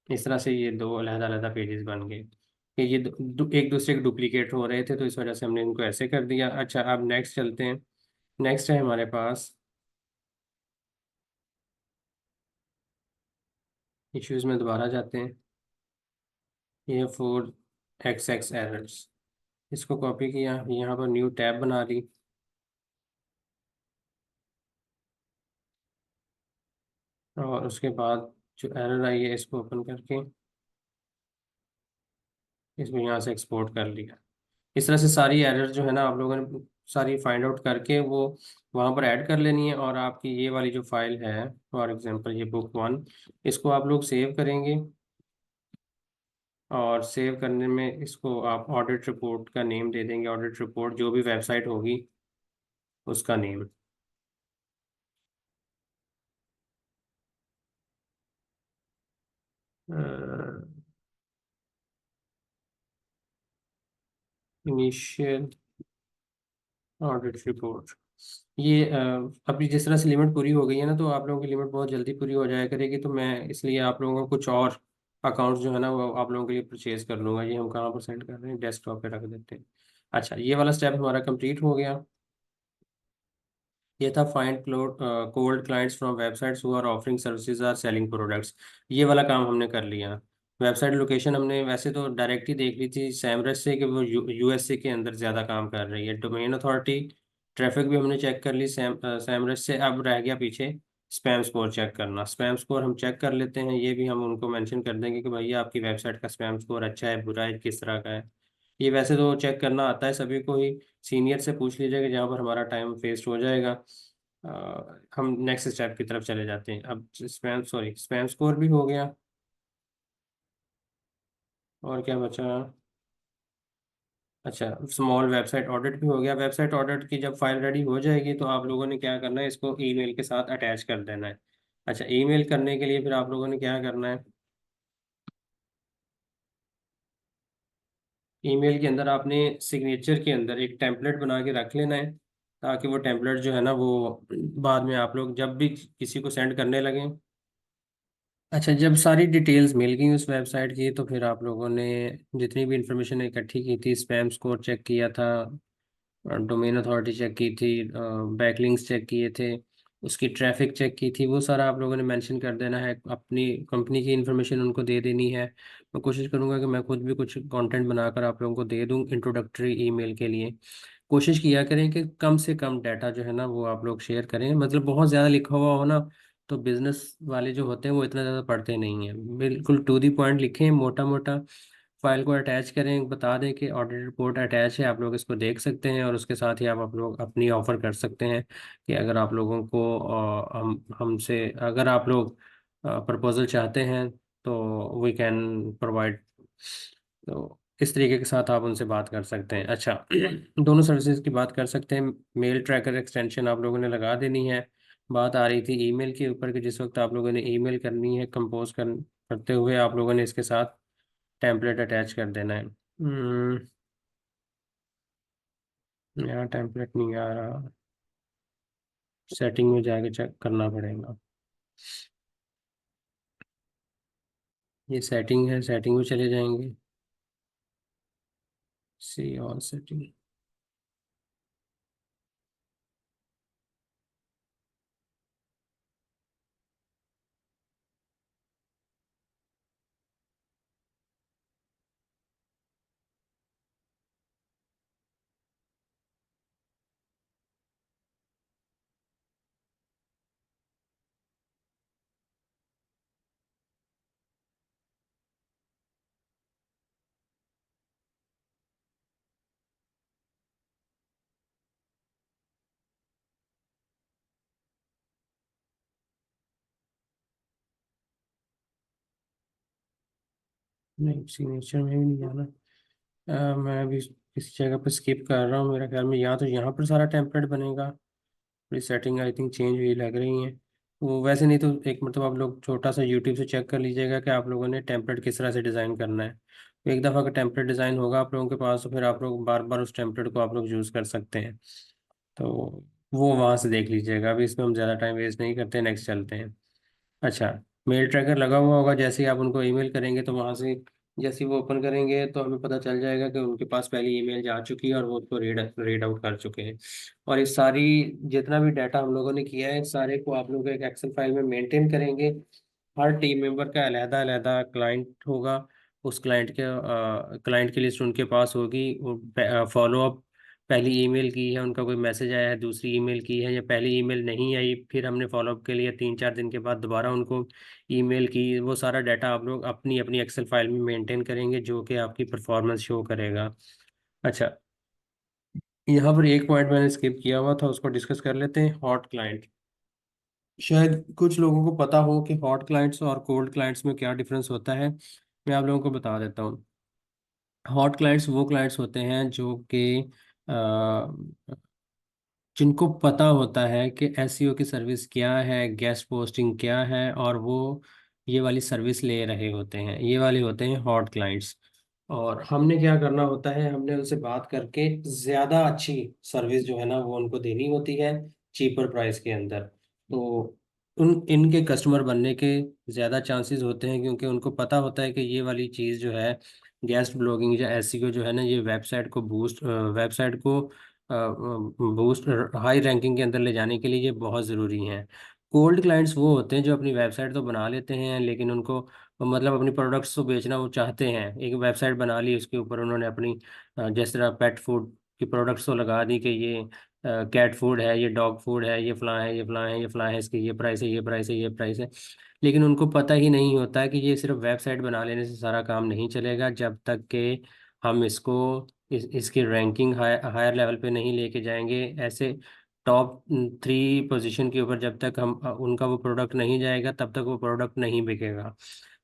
इस तरह से ये दो अलग-अलग पेजेस बन गए कि ये एक दूसरे के डुप्लीकेट हो रहे थे, तो इस वजह से हमने इनको ऐसे कर दिया। अच्छा, अब नेक्स्ट चलते हैं। नेक्स्ट है हमारे पास, इश्यूज में दोबारा जाते हैं। ये 4xx एरर्स, इसको कॉपी किया, यहाँ पर न्यू टैब बना ली, और उसके बाद जो एरर आई है इसको ओपन करके इसको यहाँ से एक्सपोर्ट कर लिया। इस तरह से सारी एरर जो है ना, आप लोगों ने सारी फाइंड आउट करके वो वहाँ पर ऐड कर लेनी है। और आपकी ये वाली जो फाइल है, फॉर एग्जांपल ये बुक 1, इसको आप लोग सेव करेंगे। और सेव करने में इसको आप ऑडिट रिपोर्ट का नेम दे देंगे, ऑडिट रिपोर्ट जो भी वेबसाइट होगी उसका नेम। Initial audit report. ये अभी जिस तरह से लिमिट पूरी हो गई है ना, तो आप लोगों की लिमिट बहुत जल्दी पूरी हो जाया करेगी, तो मैं इसलिए आप लोगों को कुछ और अकाउंट्स जो है ना वो आप लोगों के लिए परचेज कर लूँगा। ये हम कहाँ पर सेंड कर रहे हैं, डेस्कटॉप पे रख देते हैं। अच्छा, ये वाला स्टेप हमारा कंप्लीट हो गया। ये था find cold clients from websites who are offering services are selling products. ये वाला काम हमने कर लिया। वेबसाइट लोकेशन हमने वैसे तो डायरेक्ट ही देख ली थी सैमरस से कि वो यूएसए के अंदर ज़्यादा काम कर रही है। डोमेन अथॉरिटी, ट्रैफिक भी हमने चेक कर ली सैमरस से। अब रह गया पीछे स्पैम स्कोर चेक करना। स्पैम स्कोर हम चेक कर लेते हैं, ये भी हम उनको मेंशन कर देंगे कि भैया आपकी वेबसाइट का स्पैम स्कोर अच्छा है, बुरा है, किस तरह का है। ये वैसे तो चेक करना आता है सभी को ही, सीनियर से पूछ लीजिएगा जहाँ पर हमारा टाइम वेस्ट हो जाएगा। हम नेक्स्ट स्टेप की तरफ चले जाते हैं। अब स्पैम स्कोर भी हो गया, और क्या बचा? अच्छा, स्मॉल वेबसाइट ऑडिट भी हो गया। वेबसाइट ऑडिट की जब फाइल रेडी हो जाएगी तो आप लोगों ने क्या करना है, इसको ईमेल के साथ अटैच कर देना है। अच्छा, ईमेल करने के लिए फिर आप लोगों ने क्या करना है, ईमेल के अंदर आपने सिग्नेचर के अंदर एक टेम्पलेट बना के रख लेना है, ताकि वो टेम्पलेट जो है ना वो बाद में आप लोग जब भी किसी को सेंड करने लगें। अच्छा, जब सारी डिटेल्स मिल गई उस वेबसाइट की, तो फिर आप लोगों ने जितनी भी इंफॉर्मेशन इकट्ठी की थी, स्पैम स्कोर चेक किया था, डोमेन अथॉरिटी चेक की थी, बैकलिंक्स चेक किए थे, उसकी ट्रैफिक चेक की थी, वो सारा आप लोगों ने मेंशन कर देना है। अपनी कंपनी की इंफॉर्मेशन उनको दे देनी है। मैं कोशिश करूंगा कि मैं खुद भी कुछ कंटेंट बनाकर आप लोगों को दे दूं इंट्रोडक्टरी ईमेल के लिए। कोशिश किया करें कि कम से कम डाटा जो है ना वो आप लोग शेयर करें। मतलब बहुत ज़्यादा लिखा हुआ हो ना, तो बिजनेस वाले जो होते हैं वो इतना ज़्यादा पढ़ते नहीं हैं। बिल्कुल टू दी पॉइंट लिखें, मोटा मोटा। फाइल को अटैच करें, बता दें कि ऑडिट रिपोर्ट अटैच है, आप लोग इसको देख सकते हैं, और उसके साथ ही आप लोग अपनी ऑफ़र कर सकते हैं कि अगर आप लोगों को हमसे अगर आप लोग प्रपोजल चाहते हैं तो वी कैन प्रोवाइड। तो इस तरीके के साथ आप उनसे बात कर सकते हैं। अच्छा, दोनों सर्विसेज की बात कर सकते हैं। मेल ट्रैकर एक्सटेंशन आप लोगों ने लगा देनी है। बात आ रही थी ईमेल के ऊपर कि जिस वक्त आप लोगों ने ईमेल करनी है कंपोज करते हुए, आप लोगों ने इसके साथ टेम्पलेट अटैच कर देना है। यहाँ टेम्पलेट नहीं आ रहा, सेटिंग में जाके चेक करना पड़ेगा। ये सेटिंग है, सेटिंग में चले जाएंगे, सी ऑल सेटिंग। नहीं, सिग्नेचर में भी नहीं आना। मैं अभी किसी जगह पर स्किप कर रहा हूँ, मेरा ख्याल में यहाँ तो यहाँ पर सारा टेम्पलेट बनेगा। पूरी सेटिंग आई थिंक चेंज हुई लग रही है। वो वैसे नहीं तो एक मतलब आप लोग छोटा सा यूट्यूब से चेक कर लीजिएगा कि आप लोगों ने टेम्पलेट किस तरह से डिज़ाइन करना है। तो एक दफ़ा का टेम्पलेट डिज़ाइन होगा आप लोगों के पास, तो फिर आप लोग बार बार उस टेम्पलेट को आप लोग यूज़ कर सकते हैं। तो वो वहाँ से देख लीजिएगा, अभी इसमें हम ज़्यादा टाइम वेस्ट नहीं करते, नेक्स्ट चलते हैं। अच्छा, मेल ट्रैकर लगा हुआ होगा, जैसे ही आप उनको ईमेल करेंगे तो वहाँ से जैसे ही वो ओपन करेंगे तो हमें पता चल जाएगा कि उनके पास पहली ईमेल जा चुकी है और वो उसको रीड आउट कर चुके हैं। और इस सारी जितना भी डाटा हम लोगों ने किया है, इस सारे को आप लोग एक एक्सेल फाइल में मेंटेन करेंगे। हर टीम मेंबर का अलहदा अलहदा क्लाइंट होगा, उस क्लाइंट की लिस्ट उनके पास होगी। फॉलो अप, पहली ईमेल की है, उनका कोई मैसेज आया है, दूसरी ईमेल की है, या पहली ईमेल नहीं आई फिर हमने फॉलोअप के लिए 3-4 दिन के बाद दोबारा उनको ईमेल की, वो सारा डाटा आप लोग अपनी अपनी एक्सेल फाइल में मेंटेन करेंगे, जो कि आपकी परफॉर्मेंस शो करेगा। अच्छा, यहाँ पर एक पॉइंट मैंने स्किप किया हुआ था, उसको डिस्कस कर लेते हैं, हॉट क्लाइंट। शायद कुछ लोगों को पता हो कि हॉट क्लाइंट्स और कोल्ड क्लाइंट्स में क्या डिफरेंस होता है। मैं आप लोगों को बता देता हूँ। हॉट क्लाइंट्स वो क्लाइंट्स होते हैं जो कि जिनको पता होता है कि एसईओ की सर्विस क्या है, गेस्ट पोस्टिंग क्या है, और वो ये वाली सर्विस ले रहे होते हैं, ये वाले होते हैं हॉट क्लाइंट्स। और हमने क्या करना होता है, हमने उनसे बात करके ज़्यादा अच्छी सर्विस जो है ना वो उनको देनी होती है, चीपर प्राइस के अंदर। तो उन इनके कस्टमर बनने के ज़्यादा चांसेस होते हैं, क्योंकि उनको पता होता है कि ये वाली चीज़ जो है, गेस्ट ब्लॉगिंग या एसईओ जो है ना, ये वेबसाइट को बूस्ट हाई रैंकिंग के अंदर ले जाने के लिए ये बहुत ज़रूरी हैं। कोल्ड क्लाइंट्स वो होते हैं जो अपनी वेबसाइट तो बना लेते हैं, लेकिन उनको मतलब अपनी प्रोडक्ट्स तो बेचना वो चाहते हैं, एक वेबसाइट बना ली, उसके ऊपर उन्होंने अपनी जिस तरह पेट फूड की प्रोडक्ट्स तो लगा दी कि ये कैट फूड है, ये डॉग फूड है, ये फलां है, ये फलां है, ये फलां है, इसकी ये प्राइस है, ये प्राइस है, ये प्राइस है। लेकिन उनको पता ही नहीं होता है कि ये सिर्फ वेबसाइट बना लेने से सारा काम नहीं चलेगा, जब तक कि हम इसको इसकी रैंकिंग हायर लेवल पे नहीं लेके जाएंगे। ऐसे टॉप 3 पोजीशन के ऊपर जब तक हम उनका वो प्रोडक्ट नहीं जाएगा, तब तक वो प्रोडक्ट नहीं बिकेगा।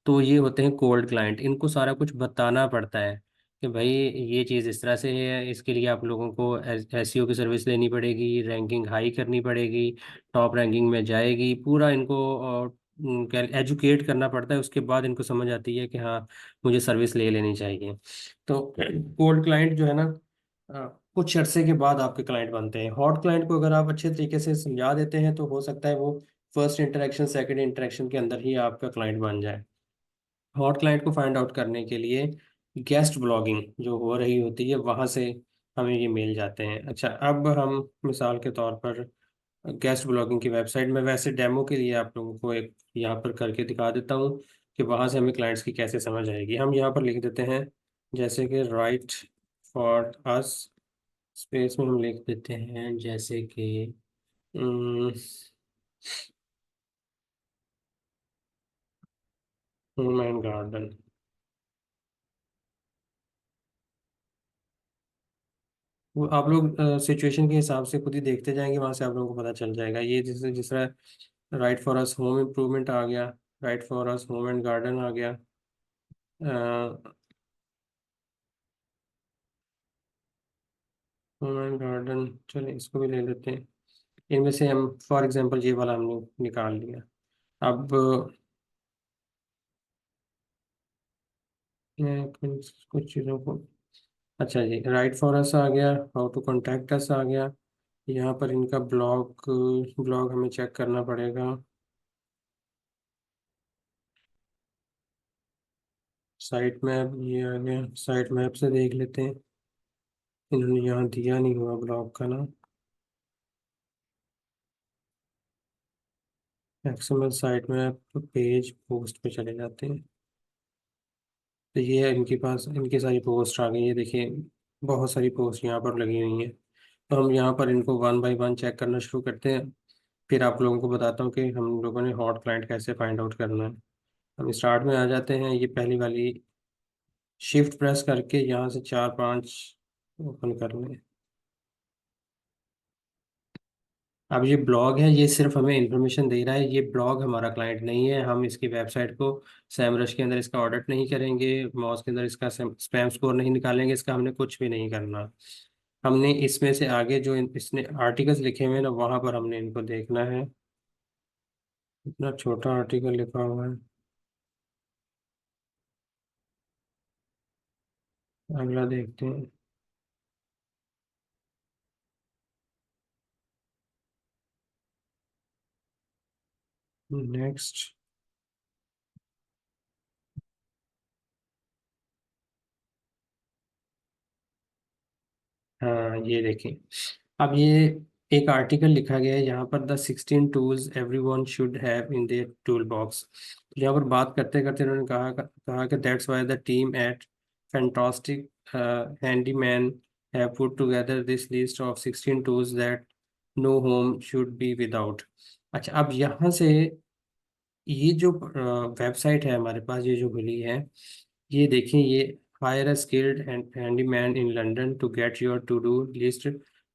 तो ये होते हैं कोल्ड क्लाइंट, इनको सारा कुछ बताना पड़ता है कि भाई ये चीज़ इस तरह से है, इसके लिए आप लोगों को एसईओ की सर्विस लेनी पड़ेगी, रैंकिंग हाई करनी पड़ेगी, टॉप रैंकिंग में जाएगी, पूरा इनको क्या एजुकेट करना पड़ता है। उसके बाद इनको समझ आती है कि हाँ, मुझे सर्विस ले लेनी चाहिए। तो कोल्ड क्लाइंट जो है ना, कुछ अरसे के बाद आपके क्लाइंट बनते हैं। हॉट क्लाइंट को अगर आप अच्छे तरीके से समझा देते हैं तो हो सकता है वो फर्स्ट इंटरेक्शन सेकंड इंटरेक्शन के अंदर ही आपका क्लाइंट बन जाए। हॉट क्लाइंट को फाइंड आउट करने के लिए गेस्ट ब्लॉगिंग जो हो रही होती है वहां से हमें ये मिल जाते हैं। अच्छा, अब हम मिसाल के तौर पर गेस्ट ब्लॉगिंग की वेबसाइट में, वैसे डेमो के लिए आप लोगों को एक यहाँ पर करके दिखा देता हूँ कि वहां से हमें क्लाइंट्स की कैसे समझ आएगी। हम यहाँ पर लिख देते हैं जैसे कि राइट फॉर अस, स्पेस में हम लिख देते हैं जैसे कि ह्यूमन गार्डन। वो आप लोग सिचुएशन के हिसाब से खुद ही देखते जाएंगे, वहां से आप लोगों को पता चल जाएगा। ये जिस तरह write for us home improvement आ गया, write for us home and garden आ गया, होम एंड गार्डन, चलिए इसको भी ले लेते हैं। इनमें से हम फॉर एग्जांपल ये वाला हमने निकाल लिया। अब कुछ चीज़ों को, अच्छा जी, राइट फॉर अस आ गया, हाउ टू कॉन्टैक्ट अस आ गया। यहाँ पर इनका ब्लॉग ब्लॉग हमें चेक करना पड़ेगा। साइट मैप ये आ गया, साइट मैप से देख लेते हैं। इन्होंने यहाँ दिया नहीं हुआ ब्लॉग का नाम। XML site map page post पे चले जाते हैं। तो ये है इनके पास, इनकी सारी पोस्ट आ गई है, देखिए बहुत सारी पोस्ट यहाँ पर लगी हुई हैं। तो हम यहाँ पर इनको वन बाय वन चेक करना शुरू करते हैं, फिर आप लोगों को बताता हूँ कि हम लोगों ने हॉट क्लाइंट कैसे फाइंड आउट करना है। हम स्टार्ट में आ जाते हैं, ये पहली वाली शिफ्ट प्रेस करके यहाँ से 4-5 ओपन कर लें। अब ये ब्लॉग है, ये सिर्फ हमें इंफॉर्मेशन दे रहा है, ये ब्लॉग हमारा क्लाइंट नहीं है। हम इसकी वेबसाइट को सैमरश के अंदर इसका ऑडिट नहीं करेंगे, मॉस के अंदर इसका स्पैम स्कोर नहीं निकालेंगे, इसका हमने कुछ भी नहीं करना। हमने इसमें से आगे जो इसने आर्टिकल्स लिखे हुए हैं ना, वहाँ पर हमने इनको देखना है। इतना छोटा आर्टिकल लिखा हुआ है। अगला देखते हैं। नेक्स्ट। हाँ ये देखें। अब ये एक आर्टिकल लिखा गया है यहाँ पर, the 16 tools everyone should have in their tool box. यहाँ पर बात करते करते उन्होंने कहा कि that's why the team at Fantastic Handyman have put together this list of 16 tools that no home should be without. अच्छा, अब यहाँ से ये जो वेबसाइट है हमारे पास, ये जो खुली है, ये देखें, ये hire a skilled handyman in London to get your to do list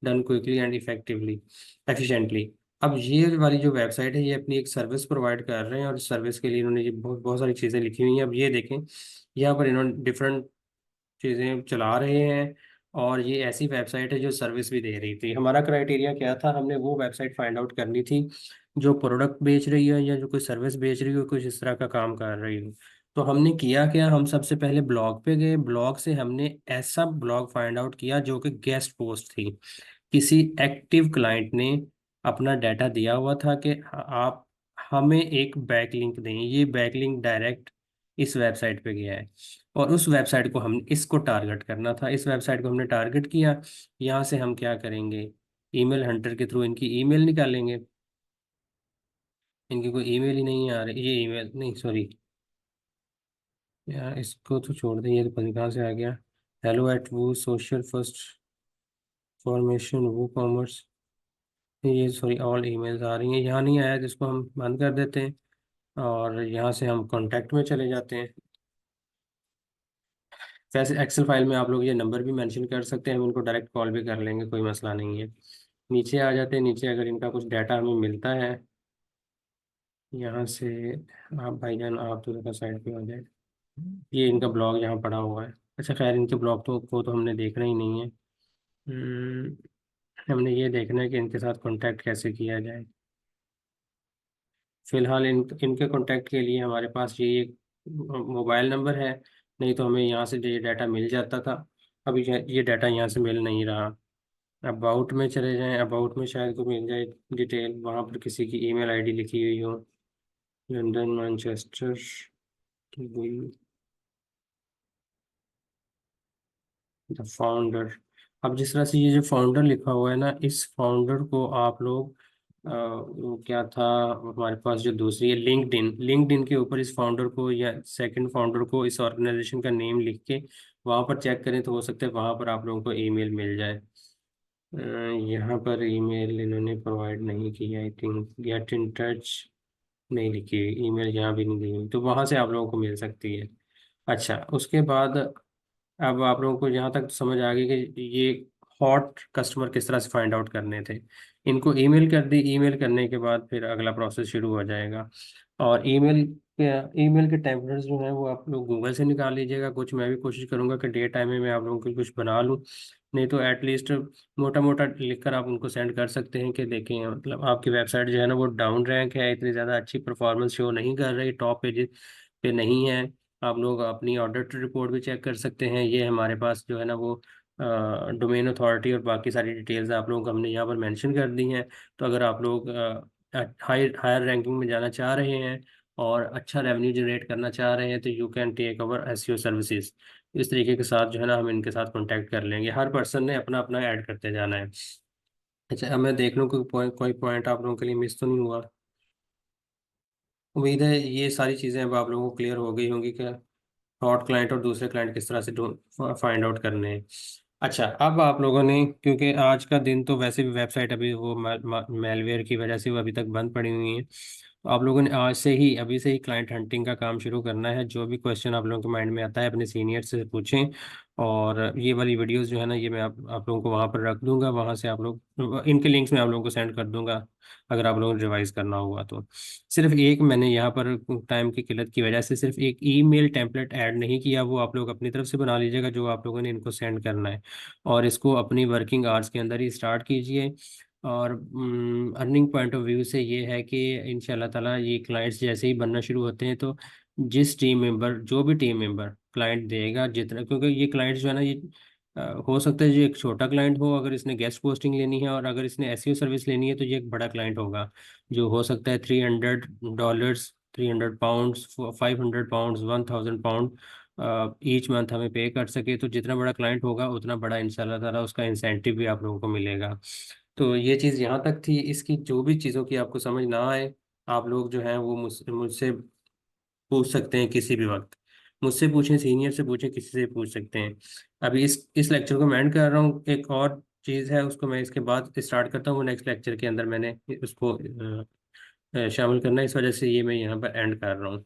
done quickly and effectively efficiently. अब ये वाली जो वेबसाइट है, ये अपनी एक सर्विस प्रोवाइड कर रहे हैं, और इस सर्विस के लिए इन्होंने ये बहुत बहुत सारी चीज़ें लिखी हुई हैं। अब ये देखें, यहाँ पर इन्होंने डिफरेंट चीज़ें चला रहे हैं, और ये ऐसी वेबसाइट है जो सर्विस भी दे रही थी। हमारा क्राइटेरिया क्या था, हमने वो वेबसाइट फाइंड आउट करनी थी जो प्रोडक्ट बेच रही है, या जो कोई सर्विस बेच रही हो, कुछ इस तरह का काम कर रही हो। तो हमने किया क्या, हम सबसे पहले ब्लॉग पे गए, ब्लॉग से हमने ऐसा ब्लॉग फाइंड आउट किया जो कि गेस्ट पोस्ट थी। किसी एक्टिव क्लाइंट ने अपना डाटा दिया हुआ था कि आप हमें एक बैकलिंक दें। ये बैकलिंक डायरेक्ट इस वेबसाइट पे गया है, और उस वेबसाइट को हम इसको टारगेट करना था। इस वेबसाइट को हमने टारगेट किया। यहाँ से हम क्या करेंगे, ईमेल हंटर के थ्रू इनकी ईमेल निकालेंगे। इनकी कोई ईमेल ही नहीं आ रही, ये ईमेल नहीं, सॉरी यार, इसको तो छोड़ दें, ये तो पता नहीं कहाँ से आ गया। हेलो एट वो सोशल फर्स्ट फॉर्मेशन वो कॉमर्स, ये सॉरी ऑल ईमेल्स आ रही हैं, यहाँ नहीं आया, जिसको हम बंद कर देते हैं, और यहाँ से हम कॉन्टैक्ट में चले जाते हैं। वैसे एक्सेल फाइल में आप लोग ये नंबर भी मेंशन कर सकते हैं, हम इनको डायरेक्ट कॉल भी कर लेंगे, कोई मसला नहीं है। नीचे आ जाते हैं, नीचे अगर इनका कुछ डाटा हमें मिलता है यहाँ से, आप भाईजान आप तो साइड पे हो जाए। ये इनका ब्लॉग यहाँ पड़ा हुआ है। अच्छा खैर, इनके ब्लॉग को तो हमने देखना ही नहीं है। हमने ये देखना है कि इनके साथ कांटेक्ट कैसे किया जाए। फिलहाल इनके कांटेक्ट के लिए हमारे पास ये एक मोबाइल नंबर है, नहीं तो हमें यहाँ से ये डाटा मिल जाता था। अभी ये डाटा यहाँ से मिल नहीं रहा। अबाउट में चले जाएं, अबाउट में शायद को मिल जाए डिटेल, वहाँ पर किसी की ईमेल आईडी लिखी हुई हो, लंदन मैनचेस्टर, द फाउंडर। अब जिस तरह से ये जो फाउंडर लिखा हुआ है ना, इस फाउंडर को आप लोग वो क्या था, हमारे पास जो दूसरी है लिंक्डइन, लिंक्डइन के ऊपर इस फाउंडर को या सेकंड फाउंडर को, इस ऑर्गेनाइजेशन का नेम लिख के वहाँ पर चेक करें, तो हो सकता है वहाँ पर आप लोगों को ईमेल मिल जाए। अ, यहाँ पर ईमेल इन्होंने प्रोवाइड नहीं की, I think get in touch नहीं लिखी हुई ईमेल, यहाँ भी नहीं दी हुई, तो वहाँ से आप लोगों को मिल सकती है। अच्छा, उसके बाद अब आप लोगों को यहाँ तक तो समझ आ गई कि ये हॉट कस्टमर किस तरह से फाइंड आउट करने थे। इनको ईमेल कर दी, ईमेल करने के बाद फिर अगला प्रोसेस शुरू हो जाएगा। और ईमेल के टेम्पलेट्स जो हैं वो आप लोग गूगल से निकाल लीजिएगा। कुछ मैं भी कोशिश करूंगा कि डे टाइम में मैं आप लोगों के लिए कुछ बना लूँ, नहीं तो एटलीस्ट मोटा मोटा लिखकर आप उनको सेंड कर सकते हैं कि देखें, मतलब आपकी वेबसाइट जो है ना वो डाउन रैंक है, इतनी ज़्यादा अच्छी परफॉर्मेंस शो नहीं कर रही, टॉप पेज पे नहीं है। आप लोग अपनी ऑडिट रिपोर्ट भी चेक कर सकते हैं। ये हमारे पास जो है ना वो डोमेन अथॉरिटी और बाकी सारी डिटेल्स आप लोगों को हमने यहाँ पर मेंशन कर दी हैं। तो अगर आप लोग हायर रैंकिंग में जाना चाह रहे हैं और अच्छा रेवेन्यू जनरेट करना चाह रहे हैं, तो you can take our SEO services. इस तरीके के साथ जो है ना हम इनके साथ कांटेक्ट कर लेंगे, हर पर्सन ने अपना अपना ऐड करते जाना है। अच्छा, अब मैं देख लूँ कोई पॉइंट आप लोगों के लिए मिस तो नहीं हुआ। उम्मीद है ये सारी चीज़ें अब आप लोगों को क्लियर हो गई होंगी कि हॉट क्लाइंट और दूसरे क्लाइंट किस तरह से फाइंड आउट करने हैं। अच्छा, अब आप लोगों ने, क्योंकि आज का दिन तो वैसे भी वेबसाइट अभी वो मेलवेयर की वजह से वो अभी तक बंद पड़ी हुई है, तो आप लोगों ने आज से ही, अभी से ही क्लाइंट हंटिंग का काम शुरू करना है। जो भी क्वेश्चन आप लोगों के माइंड में आता है अपने सीनियर से पूछें, और ये वाली वीडियोस जो है ना, ये मैं आप लोगों को वहाँ पर रख दूंगा, वहाँ से आप लोग इनके लिंक्स मैं आप लोगों को सेंड कर दूंगा, अगर आप लोगों को रिवाइज करना हुआ तो। सिर्फ एक मैंने यहाँ पर टाइम की किल्लत की वजह से सिर्फ एक ईमेल टेम्पलेट ऐड नहीं किया, वो आप लोग अपनी तरफ से बना लीजिएगा जो आप लोगों ने इनको सेंड करना है, और इसको अपनी वर्किंग आवर्स के अंदर ही स्टार्ट कीजिए। और अर्निंग पॉइंट ऑफ व्यू से ये है कि इंशाल्लाह ताला ये क्लाइंट्स जैसे ही बनना शुरू होते हैं तो जिस टीम मेंबर जो भी टीम मेंबर क्लाइंट देगा जितना, क्योंकि ये क्लाइंट्स जो है ना ये हो सकता है जो एक छोटा क्लाइंट हो अगर इसने गेस्ट पोस्टिंग लेनी है, और अगर इसने एसईओ सर्विस लेनी है तो ये एक बड़ा क्लाइंट होगा जो हो सकता है $300, £300, £500, £1000 ईच मंथ हमें पे कर सके। तो जितना बड़ा क्लाइंट होगा उतना बड़ा इंशाल्लाह ताला उसका इंसेंटिव भी आप लोगों को मिलेगा। तो ये चीज़ यहाँ तक थी। इसकी जो भी चीज़ों की आपको समझ ना आए, आप लोग जो हैं वो मुझसे पूछ सकते हैं किसी भी वक्त। मुझसे पूछें, सीनियर से पूछें, किसी से पूछ सकते हैं। अभी इस लेक्चर को मैं एंड कर रहा हूँ। एक और चीज़ है उसको मैं इसके बाद स्टार्ट करता हूँ, नेक्स्ट लेक्चर के अंदर मैंने उसको शामिल करना है, इस वजह से ये मैं यहाँ पर एंड कर रहा हूँ।